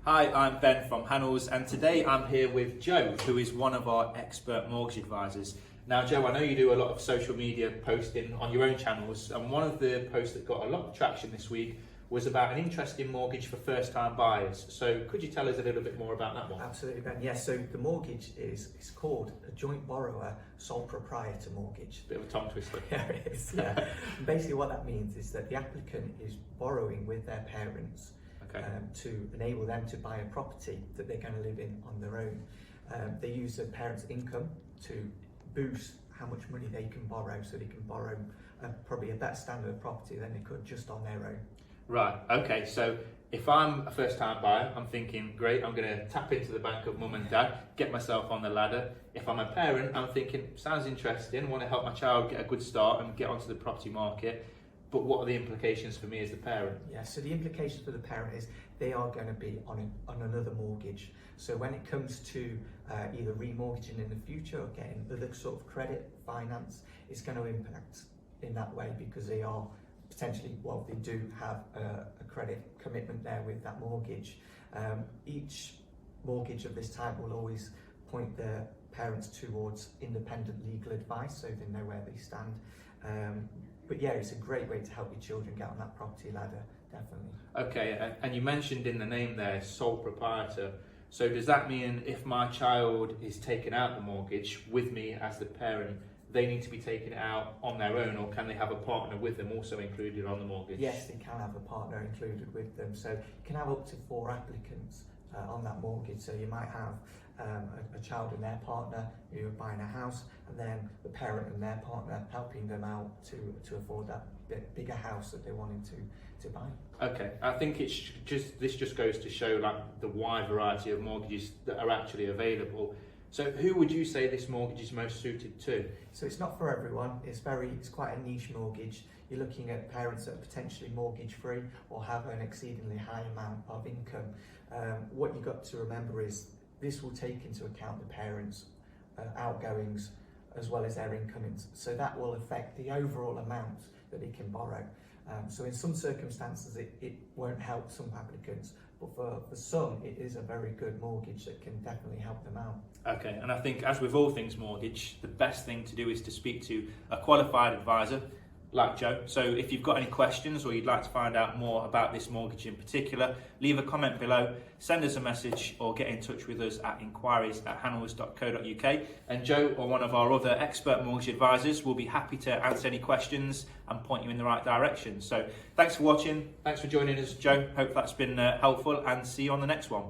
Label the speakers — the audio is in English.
Speaker 1: Hi, I'm Ben from Hannells, and today I'm here with Joe, who is one of our expert mortgage advisors. Now, Joe, I know you do a lot of social media posting on your own channels, and one of the posts that got a lot of traction this week was about an interesting mortgage for first-time buyers. So could you tell us a little bit more about that one?
Speaker 2: Absolutely, Ben. Yes, so the mortgage is called a joint borrower sole proprietor mortgage.
Speaker 1: Bit of a tongue twister.
Speaker 2: Yeah, it is. Yeah. Basically, what that means is that the applicant is borrowing with their parents to enable them to buy a property that they're going to live in on their own. They use their parents' income to boost how much money they can borrow, so they can borrow probably a better standard of property than they could just on their own.
Speaker 1: Right, okay, so if I'm a first-time buyer, I'm thinking, great, I'm going to tap into the bank of mum and dad, get myself on the ladder. If I'm a parent, I'm thinking, sounds interesting, want to help my child get a good start and get onto the property market, but what are the implications for me as the parent?
Speaker 2: Yeah, so the implications for the parent is they are going to be on another mortgage. So when it comes to either remortgaging in the future or getting other sort of credit finance, it's going to impact in that way because they are potentially, well, they do have a credit commitment there with that mortgage. Each mortgage of this type will always point the parents towards independent legal advice so they know where they stand. But yeah, it's a great way to help your children get on that property ladder, definitely.
Speaker 1: Okay, and you mentioned in the name there, sole proprietor. So does that mean if my child is taking out the mortgage with me as the parent, they need to be taking it out on their own, or can they have a partner with them also included on the mortgage?
Speaker 2: Yes, they can have a partner included with them. So you can have up to 4 applicants on that mortgage. So you might have a child and their partner who are buying a house, and then the parent and their partner helping them out to afford that bigger house that they're wanting to buy.
Speaker 1: Okay, I think this just goes to show like the wide variety of mortgages that are actually available. So who would you say this mortgage is most suited to?
Speaker 2: So it's not for everyone. It's quite a niche mortgage. You're looking at parents that are potentially mortgage free or have an exceedingly high amount of income. What you've got to remember is this will take into account the parents' outgoings as well as their incomings. So that will affect the overall amount that they can borrow. So in some circumstances it won't help some applicants, but for some it is a very good mortgage that can definitely help them out.
Speaker 1: Okay, and I think as with all things mortgage, the best thing to do is to speak to a qualified advisor like Joe. So if you've got any questions or you'd like to find out more about this mortgage in particular, leave a comment below, send us a message or get in touch with us at enquires@hannells.co.uk, and Joe or one of our other expert mortgage advisors will be happy to answer any questions and point you in the right direction. So thanks for watching, thanks for joining us, Joe. Hope that's been helpful, and see you on the next one.